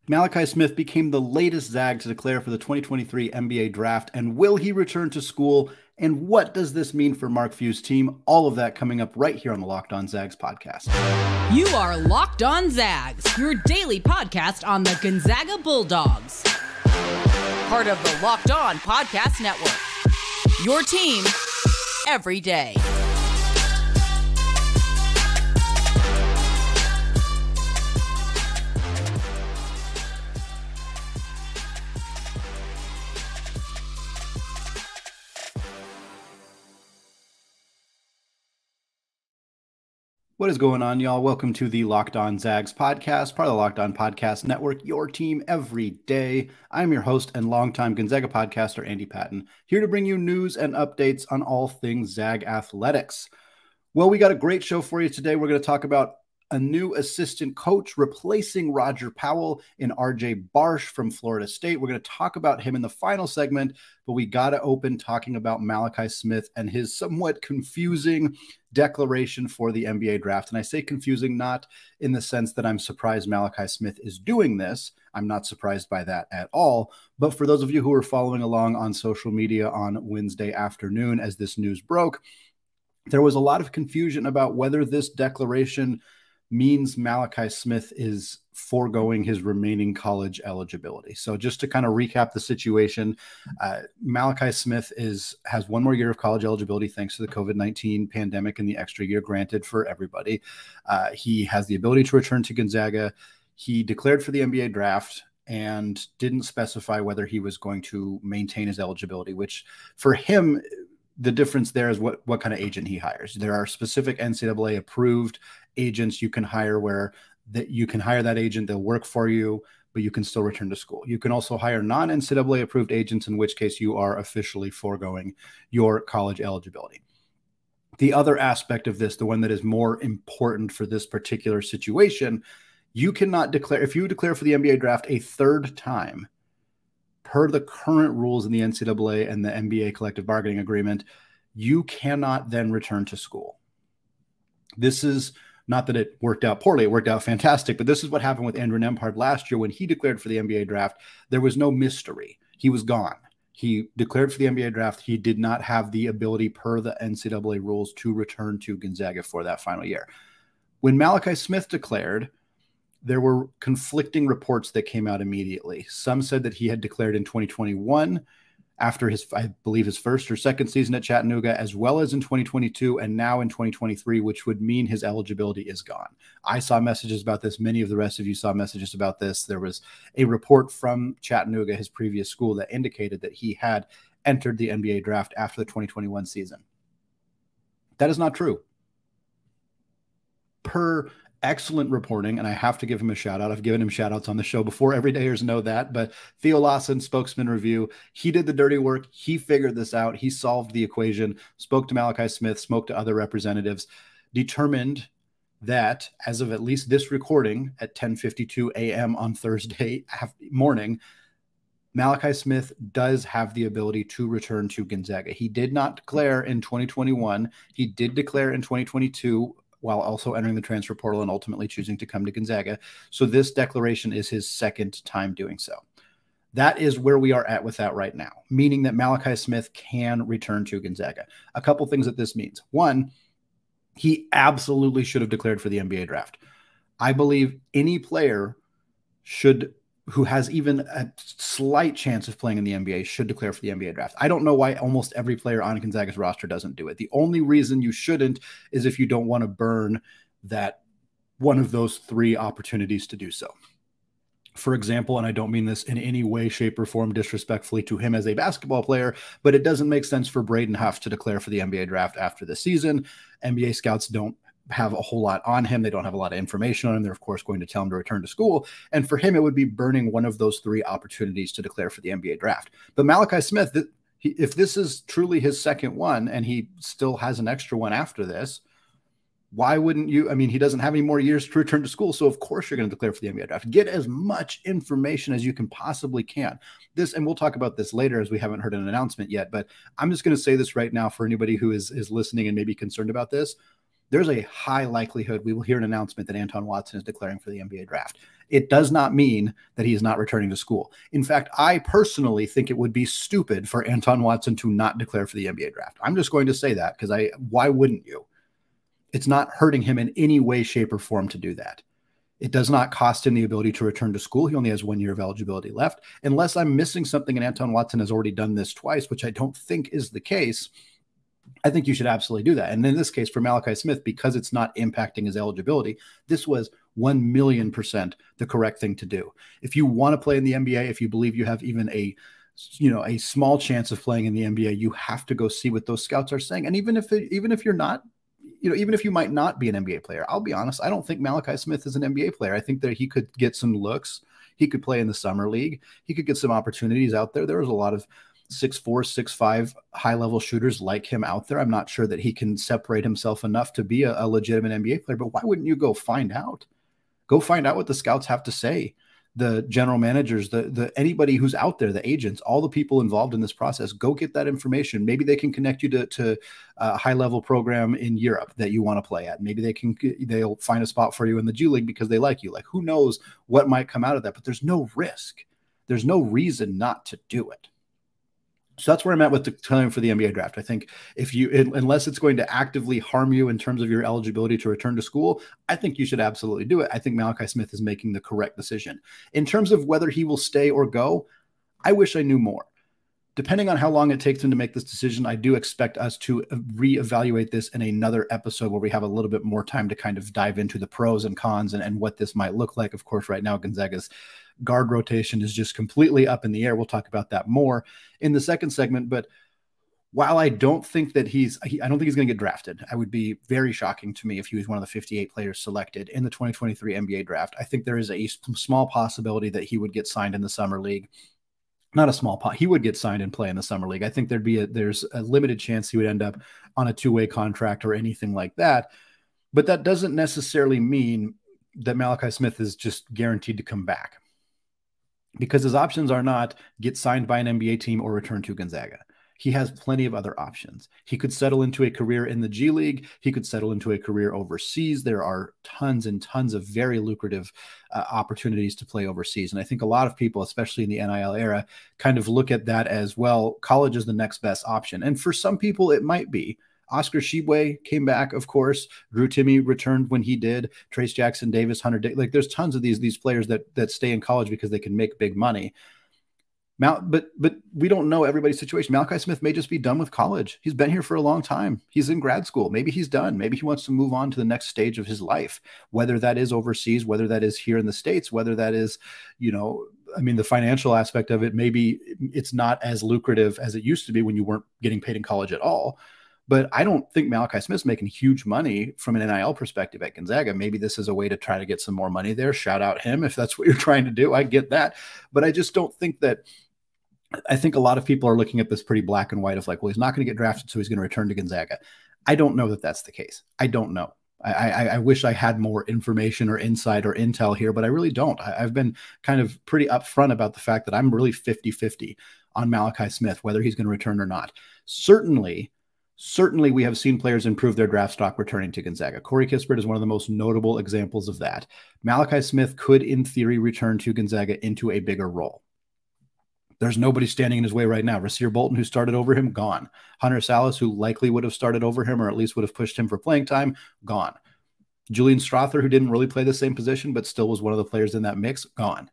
Malachi Smith became the latest Zag to declare for the 2023 NBA draft. And will he return to school? And what does this mean for Mark Few's team? All of that coming up right here on the Locked On Zags podcast. You are Locked On Zags, your daily podcast on the Gonzaga Bulldogs. Part of the Locked On Podcast Network. Your team every day. What is going on, y'all? Welcome to the Locked On Zags podcast, part of the Locked On Podcast Network, your team every day. I'm your host and longtime Gonzaga podcaster, Andy Patton, here to bring you news and updates on all things Zag athletics. Well, we got a great show for you today. We're going to talk about a new assistant coach replacing Roger Powell in R-Jay Barsh from Florida State. We're going to talk about him in the final segment, but we got to open talking about Malachi Smith and his somewhat confusing declaration for the NBA draft. And I say confusing not in the sense that I'm surprised Malachi Smith is doing this. I'm not surprised by that at all. But for those of you who are following along on social media on Wednesday afternoon as this news broke, there was a lot of confusion about whether this declaration means Malachi Smith is foregoing his remaining college eligibility. So just to kind of recap the situation, Malachi Smith has one more year of college eligibility thanks to the COVID-19 pandemic and the extra year granted for everybody. He has the ability to return to Gonzaga. He declared for the NBA draft and didn't specify whether he was going to maintain his eligibility, which for him, the difference there is what kind of agent he hires. There are specific NCAA approved agents you can hire where that you can hire that agent, they'll work for you, but you can still return to school. You can also hire non-NCAA approved agents, in which case you are officially foregoing your college eligibility. The other aspect of this, the one that is more important for this particular situation, you cannot declare, if you declare for the NBA draft a third time, per the current rules in the NCAA and the NBA collective bargaining agreement, you cannot then return to school. This is not that it worked out poorly, it worked out fantastic, but this is what happened with Andrew Nembhard last year when he declared for the NBA draft. There was no mystery. He was gone. He declared for the NBA draft. He did not have the ability per the NCAA rules to return to Gonzaga for that final year. When Malachi Smith declared, there were conflicting reports that came out immediately. Some said that he had declared in 2021 after his, I believe, his first or second season at Chattanooga, as well as in 2022 and now in 2023, which would mean his eligibility is gone. I saw messages about this. Many of the rest of you saw messages about this. There was a report from Chattanooga, his previous school, that indicated that he had entered the NBA draft after the 2021 season. That is not true. Per excellent reporting, and I have to give him a shout out. I've given him shout outs on the show before. Everydayers know that, but Theo Lawson, Spokesman Review, he did the dirty work. He figured this out. He solved the equation, spoke to Malachi Smith, spoke to other representatives, determined that as of at least this recording at 10:52 a.m. on Thursday morning, Malachi Smith does have the ability to return to Gonzaga. He did not declare in 2021. He did declare in 2022 while also entering the transfer portal and ultimately choosing to come to Gonzaga. So this declaration is his second time doing so. That is where we are at with that right now, meaning that Malachi Smith can return to Gonzaga. A couple things that this means. One, he absolutely should have declared for the NBA draft. I believe any player who has even a slight chance of playing in the NBA should declare for the NBA draft. I don't know why almost every player on Gonzaga's roster doesn't do it. The only reason you shouldn't is if you don't want to burn that one of those three opportunities to do so. For example, and I don't mean this in any way, shape, or form disrespectfully to him as a basketball player, but it doesn't make sense for Braden Huff to declare for the NBA draft after the season. NBA scouts don't have a whole lot on him. They don't have a lot of information on him. They're, of course, going to tell him to return to school. And for him, it would be burning one of those three opportunities to declare for the NBA draft. But Malachi Smith, if this is truly his second one and he still has an extra one after this, why wouldn't you? I mean, he doesn't have any more years to return to school. So, of course, you're going to declare for the NBA draft. Get as much information as you can possibly can. And we'll talk about this later as we haven't heard an announcement yet. But I'm just going to say this right now for anybody who is listening and maybe concerned about this. There's a high likelihood we will hear an announcement that Anton Watson is declaring for the NBA draft. It does not mean that he is not returning to school. In fact, I personally think it would be stupid for Anton Watson to not declare for the NBA draft. I'm just going to say that because why wouldn't you? It's not hurting him in any way, shape, or form to do that. It does not cost him the ability to return to school. He only has 1 year of eligibility left. Unless I'm missing something and Anton Watson has already done this twice, which I don't think is the case, I think you should absolutely do that. And in this case, for Malachi Smith, because it's not impacting his eligibility, this was 1,000,000% the correct thing to do. If you want to play in the NBA, if you believe you have even a small chance of playing in the NBA, you have to go see what those scouts are saying. And even if you're not, even if you might not be an NBA player, I'll be honest, I don't think Malachi Smith is an NBA player. I think that he could get some looks. He could play in the summer league. He could get some opportunities out there. There was a lot of 6'4", 6'5" high-level shooters like him out there. I'm not sure that he can separate himself enough to be a legitimate NBA player, but why wouldn't you go find out? Go find out what the scouts have to say. The general managers, the anybody who's out there, the agents, all the people involved in this process, go get that information. Maybe they can connect you to a high-level program in Europe that you want to play at. Maybe they'll find a spot for you in the G League because they like you. Like, who knows what might come out of that, but there's no risk. There's no reason not to do it. So that's where I'm at with declaring for the NBA draft. I think unless it's going to actively harm you in terms of your eligibility to return to school, I think you should absolutely do it. I think Malachi Smith is making the correct decision. In terms of whether he will stay or go, I wish I knew more. Depending on how long it takes him to make this decision, I do expect us to reevaluate this in another episode where we have a little bit more time to kind of dive into the pros and cons and what this might look like. Of course, right now, Gonzaga's guard rotation is just completely up in the air. We'll talk about that more in the second segment. But while I don't think that I don't think he's going to get drafted. I would be very shocking to me if he was one of the 58 players selected in the 2023 NBA draft. I think there is a small possibility that he would get signed in the summer league. Not a small pot. He would get signed and play in the summer league. I think there's a limited chance he would end up on a two-way contract or anything like that. But that doesn't necessarily mean that Malachi Smith is just guaranteed to come back, because his options are not get signed by an NBA team or return to Gonzaga. He has plenty of other options. He could settle into a career in the G League. He could settle into a career overseas. There are tons and tons of very lucrative opportunities to play overseas. And I think a lot of people, especially in the NIL era, kind of look at that as, well, college is the next best option. And for some people, it might be. Oscar Tshiebwe came back, of course. Drew Timme returned when he did. Trace Jackson Davis, Hunter like there's tons of these players that stay in college because they can make big money. But we don't know everybody's situation. Malachi Smith may just be done with college. He's been here for a long time. He's in grad school. Maybe he's done. Maybe he wants to move on to the next stage of his life, whether that is overseas, whether that is here in the States, whether that is, the financial aspect of it. Maybe it's not as lucrative as it used to be when you weren't getting paid in college at all. But I don't think Malachi Smith's making huge money from an NIL perspective at Gonzaga. Maybe this is a way to try to get some more money there. Shout out him if that's what you're trying to do. I get that. But I just don't think that – I think a lot of people are looking at this pretty black and white of like, well, he's not going to get drafted, so he's going to return to Gonzaga. I don't know that that's the case. I don't know. I wish I had more information or insight or intel here, but I really don't. I've been kind of pretty upfront about the fact that I'm really 50-50 on Malachi Smith, whether he's going to return or not. Certainly, we have seen players improve their draft stock returning to Gonzaga. Corey Kispert is one of the most notable examples of that. Malachi Smith could, in theory, return to Gonzaga into a bigger role. There's nobody standing in his way right now. Rasir Bolton, who started over him, gone. Hunter Salas, who likely would have started over him or at least would have pushed him for playing time, gone. Julian Strother, who didn't really play the same position but still was one of the players in that mix, gone.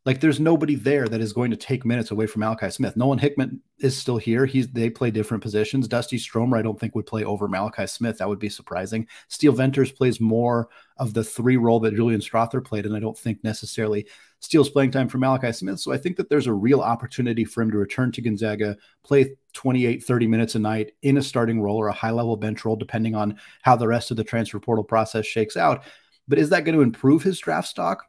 Like, there's nobody there that is going to take minutes away from Malachi Smith. Nolan Hickman is still here. They play different positions. Dusty Stromer, I don't think, would play over Malachi Smith. That would be surprising. Steele Venters plays more of the 3 role that Julian Strother played, and I don't think necessarily Steele's playing time for Malachi Smith. So I think that there's a real opportunity for him to return to Gonzaga, play 28, 30 minutes a night in a starting role or a high-level bench role, depending on how the rest of the transfer portal process shakes out. But is that going to improve his draft stock?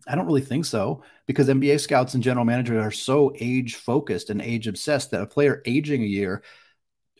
I don't really think so, because NBA scouts and general managers are so age-focused and age-obsessed that a player aging a year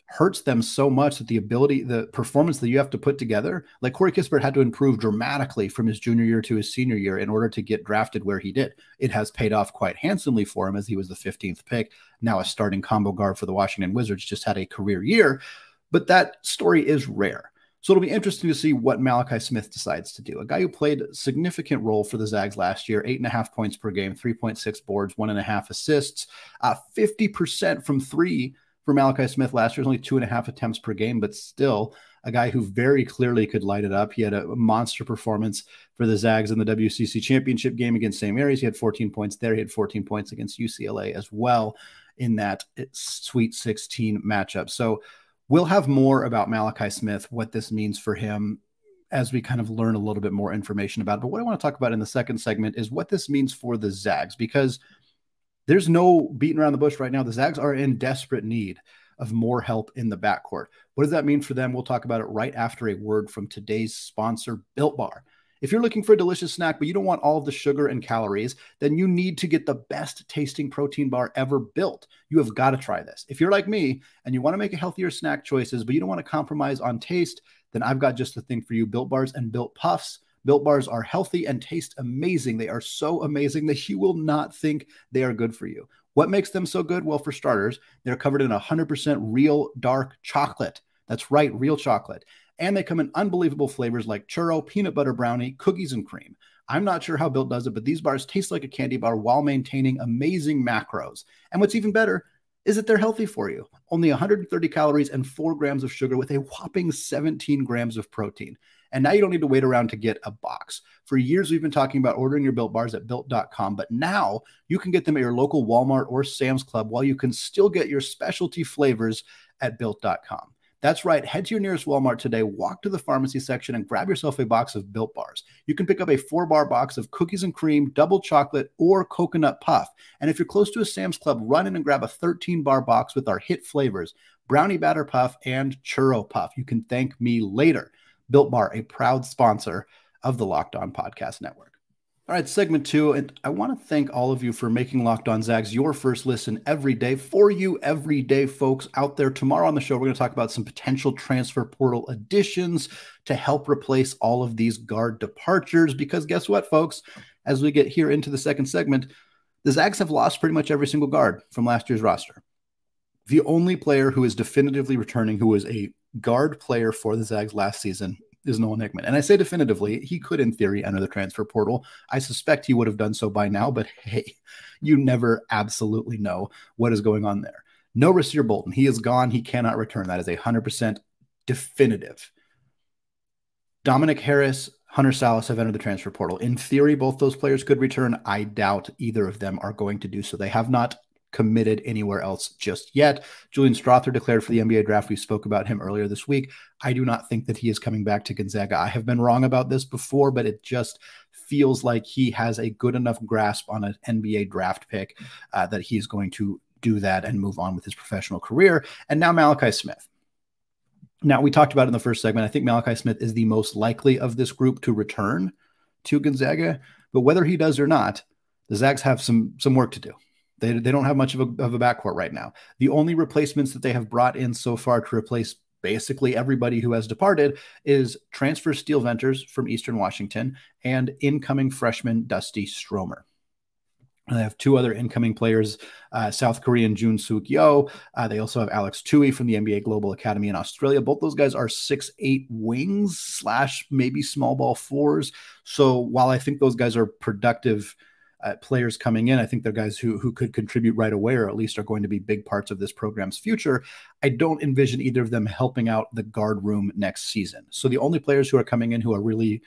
hurts them so much that the performance that you have to put together, like Corey Kispert had to improve dramatically from his junior year to his senior year in order to get drafted where he did. It has paid off quite handsomely for him as he was the 15th pick, now a starting combo guard for the Washington Wizards, just had a career year, but that story is rare. So it'll be interesting to see what Malachi Smith decides to do. A guy who played a significant role for the Zags last year, 8.5 points per game, 3.6 boards, 1.5 assists, 50% from three for Malachi Smith last year, only 2.5 attempts per game, but still a guy who very clearly could light it up. He had a monster performance for the Zags in the WCC championship game against St. Mary's. He had 14 points there. He had 14 points against UCLA as well in that Sweet 16 matchup. So we'll have more about Malachi Smith, what this means for him as we kind of learn a little bit more information about it. But what I want to talk about in the second segment is what this means for the Zags, because there's no beating around the bush right now. The Zags are in desperate need of more help in the backcourt. What does that mean for them? We'll talk about it right after a word from today's sponsor, Built Bar. If you're looking for a delicious snack, but you don't want all of the sugar and calories, then you need to get the best tasting protein bar ever built. You have got to try this. If you're like me and you want to make a healthier snack choices, but you don't want to compromise on taste, then I've got just the thing for you, Built Bars and Built Puffs. Built Bars are healthy and taste amazing. They are so amazing that you will not think they are good for you. What makes them so good? Well, for starters, they're covered in 100% real dark chocolate. That's right, real chocolate. And they come in unbelievable flavors like churro, peanut butter brownie, cookies, and cream. I'm not sure how Built does it, but these bars taste like a candy bar while maintaining amazing macros. And what's even better is that they're healthy for you. Only 130 calories and 4 grams of sugar with a whopping 17 grams of protein. And now you don't need to wait around to get a box. For years, we've been talking about ordering your Built Bars at Built.com, but now you can get them at your local Walmart or Sam's Club while you can still get your specialty flavors at Built.com. That's right. Head to your nearest Walmart today, walk to the pharmacy section, and grab yourself a box of Built Bars. You can pick up a 4-bar box of cookies and cream, double chocolate, or coconut puff. And if you're close to a Sam's Club, run in and grab a 13-bar box with our hit flavors, brownie batter puff and churro puff. You can thank me later. Built Bar, a proud sponsor of the Locked On Podcast Network. All right, segment 2, and I want to thank all of you for making Locked On Zags your first listen every day. For you every day, folks out there. Tomorrow on the show, we're going to talk about some potential transfer portal additions to help replace all of these guard departures, because guess what, folks? As we get here into the second segment, the Zags have lost pretty much every single guard from last year's roster. The only player who is definitively returning, who was a guard player for the Zags last season, is Nolan Hickman. And I say definitively, he could in theory enter the transfer portal. I suspect he would have done so by now, but hey, you never absolutely know what is going on there. No Rasir Bolton. He is gone. He cannot return. That is 100% definitive. Dominic Harris, Hunter Salas have entered the transfer portal. In theory, both those players could return. I doubt either of them are going to do so. They have not committed anywhere else just yet. Julian Strother declared for the NBA draft. We spoke about him earlier this week. I do not think that he is coming back to Gonzaga. I have been wrong about this before, but it just feels like he has a good enough grasp on an NBA draft pick that he's going to do that and move on with his professional career. And now Malachi Smith. Now, we talked about it in the first segment. I think Malachi Smith is the most likely of this group to return to Gonzaga, but whether he does or not, the Zags have some work to do. They don't have much of a backcourt right now. The only replacements that they have brought in so far to replace basically everybody who has departed is transfer Steel Venters from Eastern Washington and incoming freshman Dusty Stromer. They have 2 other incoming players, South Korean Jun Suk Yo. They also have Alex Tui from the NBA Global Academy in Australia. Both those guys are 6'8" wings / maybe small ball 4s. So while I think those guys are productive players coming in, I think they're guys who could contribute right away, or at least are going to be big parts of this program's future. I don't envision either of them helping out the guard room next season. So the only players who are coming in who are really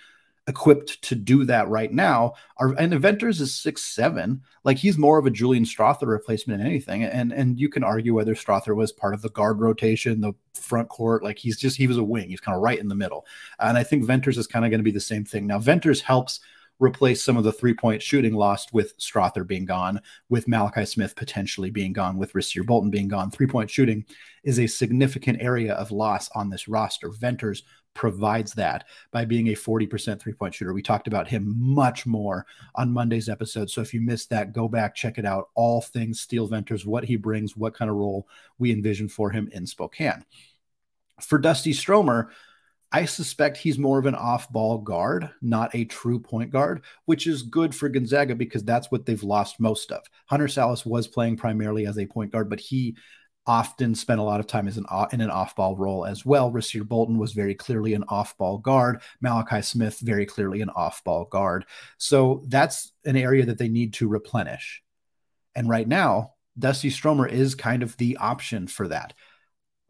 equipped to do that right now are, and Venters is 6'7". Like, he's more of a Julian Strother replacement than anything. And you can argue whether Strother was part of the guard rotation, the front court. Like, he was a wing. He's kind of right in the middle. And I think Venters is kind of going to be the same thing. Now, Venters helps replace some of the 3-point shooting lost with Strother being gone, with Malachi Smith potentially being gone, with Rasir Bolton being gone. 3-point shooting is a significant area of loss on this roster. Venters provides that by being a 40% 3-point shooter. We talked about him much more on Monday's episode. So if you missed that, go back, check it out. All things Steel Venters, what he brings, what kind of role we envision for him in Spokane. For Dusty Stromer, I suspect he's more of an off-ball guard, not a true point guard, which is good for Gonzaga because that's what they've lost most of. Hunter Salas was playing primarily as a point guard, but he often spent a lot of time as in an off-ball role as well. Rasir Bolton was very clearly an off-ball guard. Malachi Smith, very clearly an off-ball guard. So that's an area that they need to replenish. And right now, Dusty Stromer is kind of the option for that.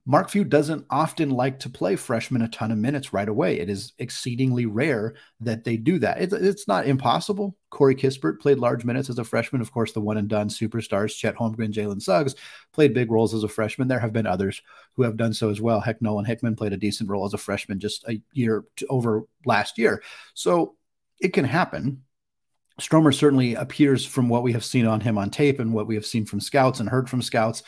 Mark Few doesn't often like to play freshmen a ton of minutes right away. It is exceedingly rare that they do that. It's not impossible. Corey Kispert played large minutes as a freshman. Of course, the one-and-done superstars, Chet Holmgren, Jalen Suggs, played big roles as a freshman. There have been others who have done so as well. Heck, Nolan Hickman played a decent role as a freshman just a year over last year. So it can happen. Stromer certainly appears, from what we have seen on him on tape and what we have seen from scouts and heard from scouts,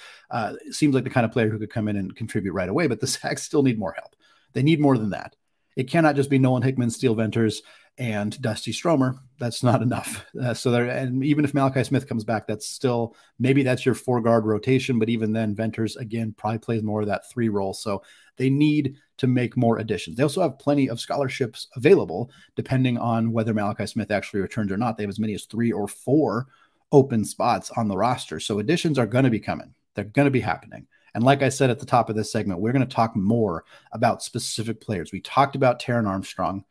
seems like the kind of player who could come in and contribute right away, but the Zags still need more help. They need more than that. It cannot just be Nolan Hickman, Steele Venters, and Dusty Stromer. That's not enough. And even if Malachi Smith comes back, that's still, maybe that's your 4-guard rotation, but even then, Venters, again, probably plays more of that 3 role. So they need to make more additions. They also have plenty of scholarships available, depending on whether Malachi Smith actually returns or not. They have as many as 3 or 4 open spots on the roster. So additions are going to be coming. They're going to be happening. And like I said at the top of this segment, we're going to talk more about specific players. We talked about Taron Armstrong,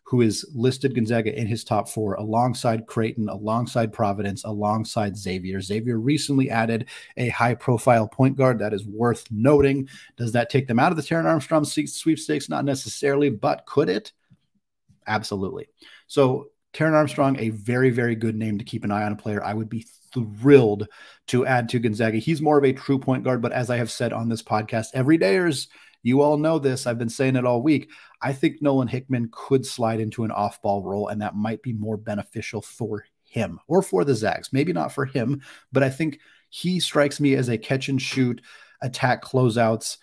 who is listed Gonzaga in his top 4 alongside Creighton, alongside Providence, alongside Xavier. Xavier recently added a high-profile point guard. That is worth noting. Does that take them out of the Taron Armstrong sweepstakes? Not necessarily, but could it? Absolutely. So Taron Armstrong, a very, very good name to keep an eye on, a player I would be thrilled to add to Gonzaga. He's more of a true point guard, but as I have said on this podcast, everydayers, you all know this. I've been saying it all week. I think Nolan Hickman could slide into an off-ball role, and that might be more beneficial for him or for the Zags. Maybe not for him, but I think he strikes me as a catch-and-shoot, attack closeouts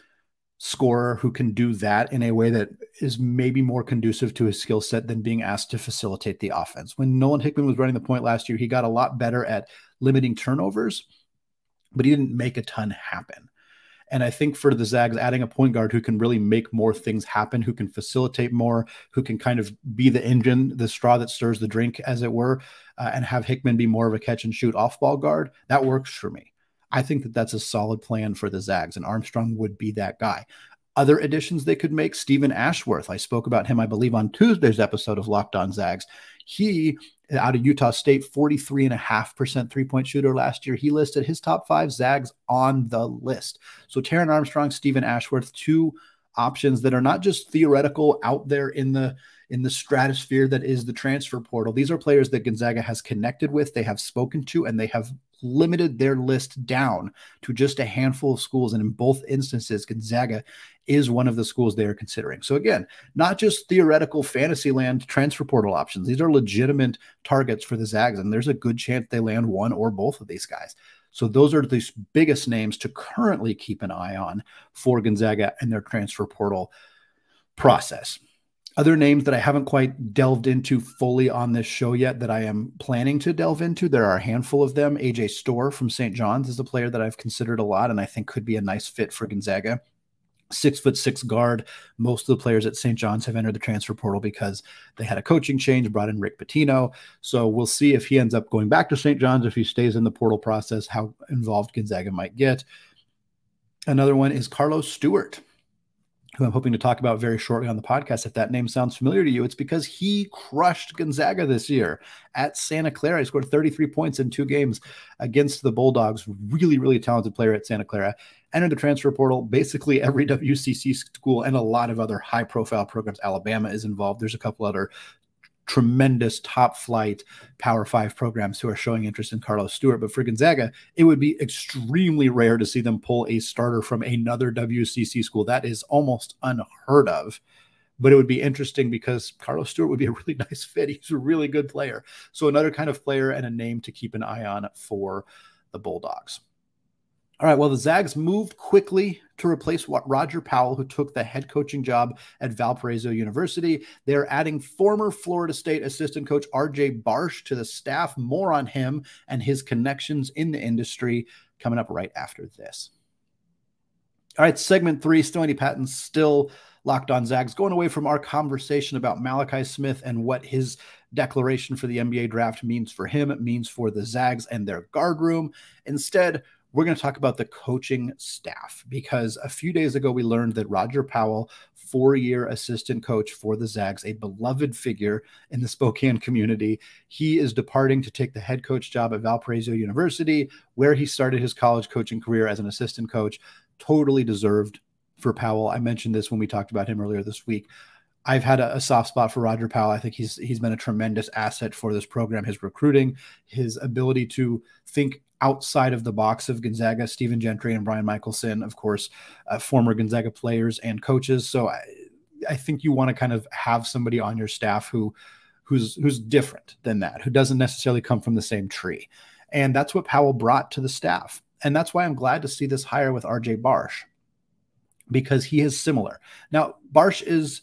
scorer who can do that in a way that is maybe more conducive to his skill set than being asked to facilitate the offense. When Nolan Hickman was running the point last year, he got a lot better at limiting turnovers, but he didn't make a ton happen. And I think for the Zags, adding a point guard who can really make more things happen, who can facilitate more, who can kind of be the engine, the straw that stirs the drink, as it were, and have Hickman be more of a catch-and-shoot off-ball guard, that works for me. I think that that's a solid plan for the Zags, and Armstrong would be that guy. Other additions they could make, Stephen Ashworth. I spoke about him, I believe, on Tuesday's episode of Locked On Zags. He, out of Utah State, 43.5% three-point shooter last year. He listed his top 5 Zags on the list. So Taron Armstrong, Stephen Ashworth, 2 options that are not just theoretical out there in the stratosphere that is the transfer portal. These are players that Gonzaga has connected with, they have spoken to, and they have limited their list down to just a handful of schools. And in both instances, Gonzaga is one of the schools they are considering. So again, not just theoretical Fantasyland transfer portal options. These are legitimate targets for the Zags, and there's a good chance they land one or both of these guys. So those are the biggest names to currently keep an eye on for Gonzaga and their transfer portal process. Other names that I haven't quite delved into fully on this show yet that I am planning to delve into, there are a handful of them. A.J. Storr from St. John's is a player that I've considered a lot and I think could be a nice fit for Gonzaga. 6'6" guard. Most of the players at St. John's have entered the transfer portal because they had a coaching change, brought in Rick Pitino. So we'll see if he ends up going back to St. John's, if he stays in the portal process, how involved Gonzaga might get. Another one is Carlos Stewart, who I'm hoping to talk about very shortly on the podcast. If that name sounds familiar to you, it's because he crushed Gonzaga this year at Santa Clara. He scored 33 points in 2 games against the Bulldogs. Really, really talented player at Santa Clara. Entered the transfer portal. Basically every WCC school and a lot of other high-profile programs. Alabama is involved. There's a couple other tremendous top-flight Power 5 programs who are showing interest in Carlos Stewart. But for Gonzaga, it would be extremely rare to see them pull a starter from another WCC school. That is almost unheard of. But it would be interesting because Carlos Stewart would be a really nice fit. He's a really good player. So another kind of player and a name to keep an eye on for the Bulldogs. All right, well, the Zags moved quickly to replace Roger Powell, who took the head coaching job at Valparaiso University. They're adding former Florida State assistant coach R-Jay Barsh to the staff. More on him and his connections in the industry coming up right after this. All right, segment 3, still Andy Patton, still Locked On Zags, going away from our conversation about Malachi Smith and what his declaration for the NBA draft means for him, it means for the Zags and their guard room. Instead, we're going to talk about the coaching staff, because a few days ago we learned that Roger Powell, 4-year assistant coach for the Zags, a beloved figure in the Spokane community, he is departing to take the head coach job at Valparaiso University, where he started his college coaching career as an assistant coach. Totally deserved for Powell. I mentioned this when we talked about him earlier this week. I've had a soft spot for Roger Powell. I think he's been a tremendous asset for this program. His recruiting, his ability to think outside of the box of Gonzaga, Stephen Gentry and Brian Michelson, of course, former Gonzaga players and coaches. So I think you want to kind of have somebody on your staff who's different than that, who doesn't necessarily come from the same tree. And that's what Powell brought to the staff. And that's why I'm glad to see this hire with R-Jay Barsh, because he is similar. Now, Barsh is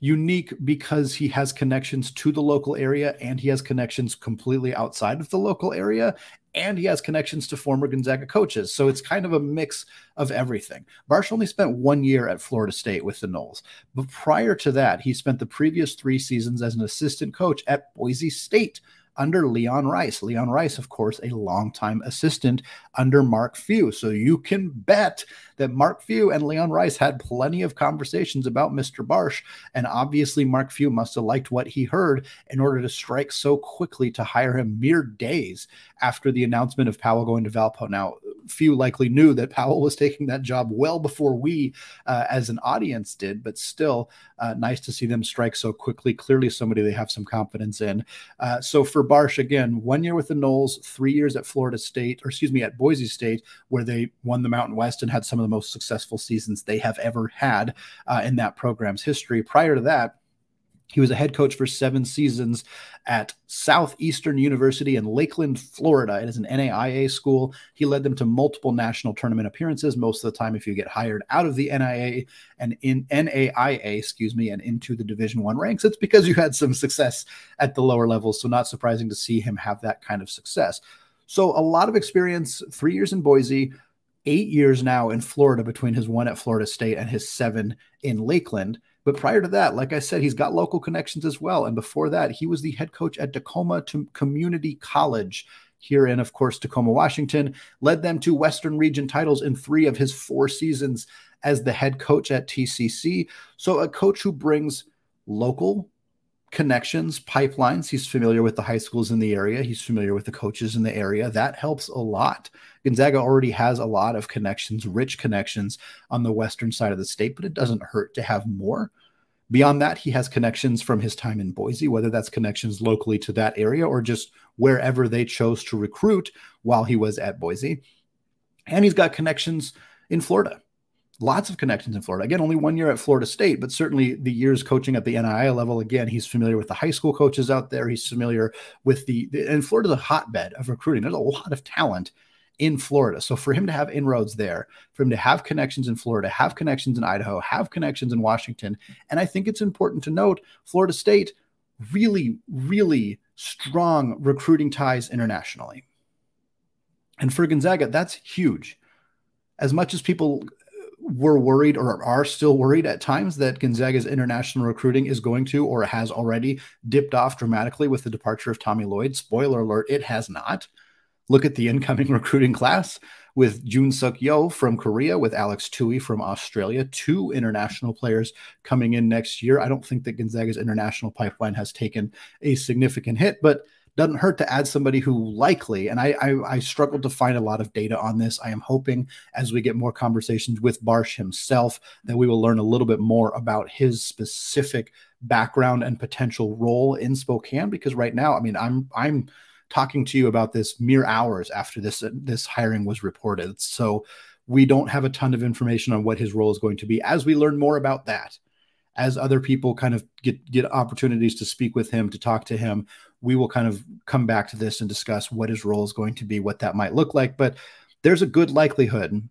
unique because he has connections to the local area, and he has connections completely outside of the local area, and he has connections to former Gonzaga coaches. So it's kind of a mix of everything. Barsh only spent 1 year at Florida State with the Noles, but prior to that, he spent the previous 3 seasons as an assistant coach at Boise State under Leon Rice. Leon Rice, of course, a longtime assistant under Mark Few. So you can bet that Mark Few and Leon Rice had plenty of conversations about Mr. Barsh. And obviously Mark Few must have liked what he heard in order to strike so quickly to hire him mere days after the announcement of Powell going to Valpo. Now, Few likely knew that Powell was taking that job well before we as an audience did, but still nice to see them strike so quickly. Clearly somebody they have some confidence in. So for Barsh, again, 1 year with the Noles, 3 years at at Boise State, where they won the Mountain West and had some of the most successful seasons they have ever had in that program's history. Prior to that, he was a head coach for 7 seasons at Southeastern University in Lakeland, Florida. It is an NAIA school. He led them to multiple national tournament appearances. Most of the time, if you get hired out of the NAIA and and into the Division I ranks, it's because you had some success at the lower levels. So not surprising to see him have that kind of success. So a lot of experience, 3 years in Boise, 8 years now in Florida between his 1 at Florida State and his 7 in Lakeland. But prior to that, like I said, he's got local connections as well. And before that, he was the head coach at Tacoma Community College here in, of course, Tacoma, Washington, led them to Western Region titles in 3 of his 4 seasons as the head coach at TCC. So a coach who brings local connections, pipelines. He's familiar with the high schools in the area. He's familiar with the coaches in the area. That helps a lot. Gonzaga already has a lot of connections, rich connections on the western side of the state, but it doesn't hurt to have more. Beyond that, he has connections from his time in Boise, whether that's connections locally to that area or just wherever they chose to recruit while he was at Boise. And he's got connections in Florida. Lots of connections in Florida. Again, only 1 year at Florida State, but certainly the years coaching at the NIL level. Again, he's familiar with the high school coaches out there. He's familiar with and Florida's a hotbed of recruiting. There's a lot of talent in Florida. So for him to have inroads there, for him to have connections in Florida, have connections in Idaho, have connections in Washington. And I think it's important to note Florida State, really, really strong recruiting ties internationally. And for Gonzaga, that's huge. As much as people were worried or are still worried at times that Gonzaga's international recruiting is going to or has already dipped off dramatically with the departure of Tommy Lloyd. Spoiler alert, it has not. Look at the incoming recruiting class with Jun Suk Yo from Korea, with Alex Tui from Australia, 2 international players coming in next year. I don't think that Gonzaga's international pipeline has taken a significant hit, but doesn't hurt to add somebody who likely, and I struggled to find a lot of data on this. I am hoping as we get more conversations with Barsh himself that we will learn a little bit more about his specific background and potential role in Spokane, because right now, I mean, I'm talking to you about this mere hours after this hiring was reported. So we don't have a ton of information on what his role is going to be. As we learn more about that, as other people kind of get opportunities to speak with him, to talk to him, we will kind of come back to this and discuss what his role is going to be, what that might look like. But there's a good likelihood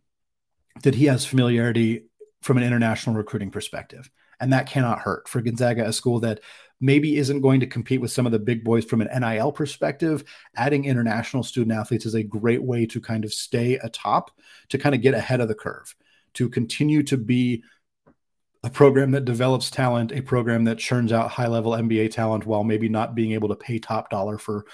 that he has familiarity from an international recruiting perspective, and that cannot hurt for Gonzaga, a school that maybe isn't going to compete with some of the big boys from an NIL perspective. Adding international student athletes is a great way to kind of stay atop, to kind of get ahead of the curve, to continue to be a program that develops talent, a program that churns out high-level NBA talent while maybe not being able to pay top dollar for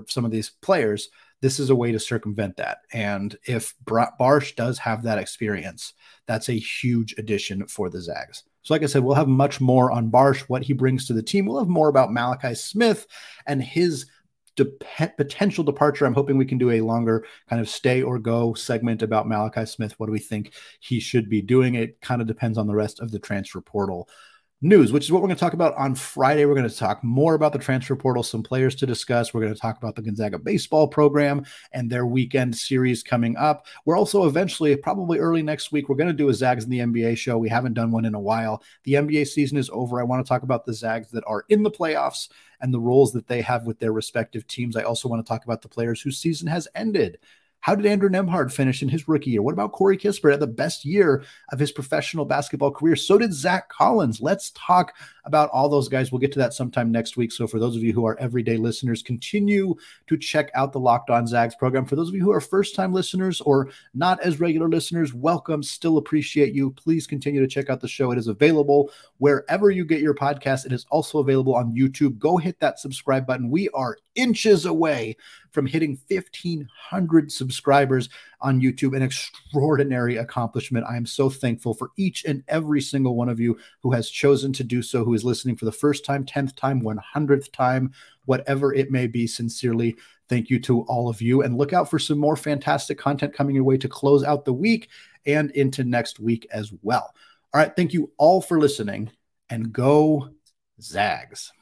some of these players. This is a way to circumvent that. And if Barsh does have that experience, that's a huge addition for the Zags. So like I said, we'll have much more on Barsh, what he brings to the team. We'll have more about Malachi Smith and his potential departure. I'm hoping we can do a longer kind of stay or go segment about Malachi Smith. What do we think he should be doing? It kind of depends on the rest of the transfer portal news, which is what we're going to talk about on Friday. We're going to talk more about the transfer portal, some players to discuss. We're going to talk about the Gonzaga baseball program and their weekend series coming up. We're also eventually, probably early next week, we're going to do a Zags in the NBA show. We haven't done one in a while. The NBA season is over. I want to talk about the Zags that are in the playoffs and the roles that they have with their respective teams. I also want to talk about the players whose season has ended. How did Andrew Nembhard finish in his rookie year? What about Corey Kispert at the best year of his professional basketball career? So did Zach Collins. Let's talk about all those guys. We'll get to that sometime next week. So for those of you who are everyday listeners, continue to check out the Locked On Zags program. For those of you who are first-time listeners or not as regular listeners, welcome. Still appreciate you. Please continue to check out the show. It is available wherever you get your podcast. It is also available on YouTube. Go hit that subscribe button. We are inches away from hitting 1,500 subscribers on YouTube, an extraordinary accomplishment. I am so thankful for each and every single one of you who has chosen to do so, who is listening for the first time, 10th time, 100th time, whatever it may be. Sincerely, thank you to all of you. And look out for some more fantastic content coming your way to close out the week and into next week as well. All right, thank you all for listening, and go Zags.